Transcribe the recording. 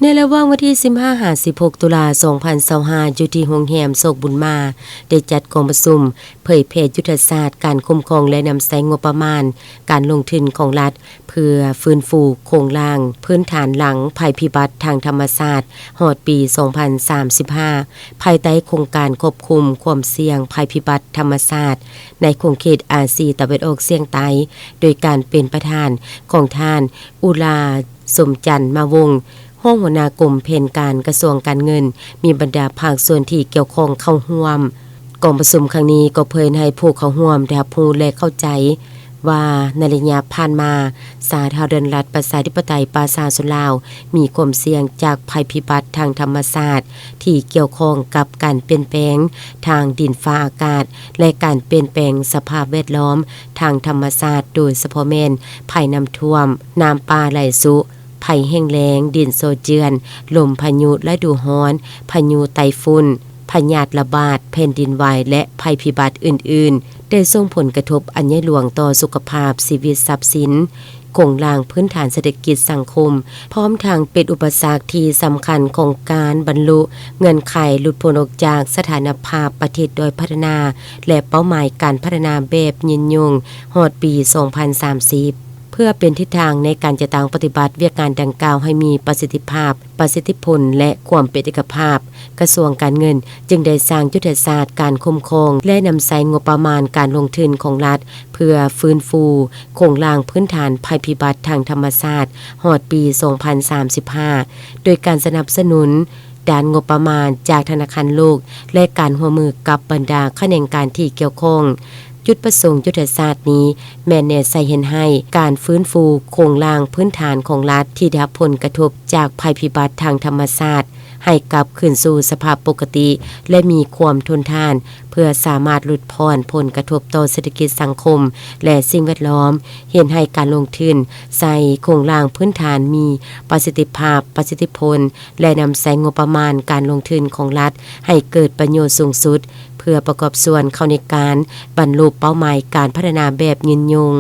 ในระหว่างวันที่15-16 ตุลา2025อยู่ที่โรงแรมโศกบุญมาได้จัดกองประชุมเผยแพร่ยุทธศาสตร์การคุ้มครองและนำใช้งบประมาณการลงทุนของรัฐเพื่อฟื้นฟูโครงสร้างพื้นฐานหลังภัยพิบัติทางธรรมชาติฮอดปี2035ภายใต้โครงการควบคุมความเสี่ยงภัยพิบัติธรรมชาติในขงเขตอาซีตะวันออกเฉียงใต้โดยการเป็นประธานของท่านอุลาสมจันทร์มาวงศ์ห้องหัวหน้ากรมแผนการกระทรวงการเงินมีบรรดาภาคส่วนที่เกี่ยวข้องเข้าร่วมกองประชุมครั้งนี้ก็เผยให้ผู้เข้าร่วมได้รับรู้และเข้าใจว่าในระยะผ่านมาสาธารณรัฐประชาธิปไตยประชาชนลาวมีความเสี่ยงจากภัยพิบัติทางธรรมชาติที่เกี่ยวข้องกับการเปลี่ยนแปลงทางดินฟ้าอากาศและการเปลี่ยนแปลงสภาพแวดล้อมทางธรรมชาติโดยเฉพาะแม่นภัยน้ำท่วมน้ำป่าไหลสุภัยแห้งแล้งดินโซเจือนลมพายุฤดูร้อนพายุไต้ฝุ่นพยาธิระบาดแผ่นดินไหวและภัยพิบัติอื่นๆได้ส่งผลกระทบอันใหญ่หลวงต่อสุขภาพชีวิตทรัพย์สินโครงสร้างพื้นฐานเศรษฐกิจสังคมพร้อมทางเป็นอุปสรรคที่สำคัญของการบรรลุเงื่อนไขหลุดพ้นออกจากสถานภาพประเทศโดยพัฒนาและเป้าหมายการพัฒนาแบบยืนยงฮอดปี2030เพื่อเป็นทิศทางในการจะตั้งปฏิบัติเวียกงานดังกล่าวให้มีประสิทธิภาพประสิทธิผลและความเป็นเอกภาพกระทรวงการเงินจึงได้สร้างยุทธศาสตร์การคุ้มครองและนำใช้งบประมาณการลงทุนของรัฐเพื่อฟื้นฟูโครงสร้างพื้นฐานภัยพิบัติทางธรรมชาติฮอดปี2035โดยการสนับสนุนด้านงบประมาณจากธนาคารโลกและการร่วมมือกับบรรดาแขนงการที่เกี่ยวข้องจุดประสงค์ยุทธศาสตร์นี้แม่นแน่ใส่เห็นให้การฟื้นฟูโครงสร้างพื้นฐานของรัฐที่ได้รับผลกระทบจากภัยพิบัติทางธรรมชาติให้กลับคืนสู่สภาพปกติและมีความทนทานเพื่อสามารถลดผ่อนผลกระทบต่อเศรษฐกิจสังคมและสิ่งแวดล้อมเห็นให้การลงทุนใส่โครงสร้างพื้นฐานมีประสิทธิภาพประสิทธิผลและนำใช้งบประมาณการลงทุนของรัฐให้เกิดประโยชน์สูงสุดเพื่อประกอบส่วนเข้าในการบรรลุเป้าหมายการพัฒนาแบบยืนยง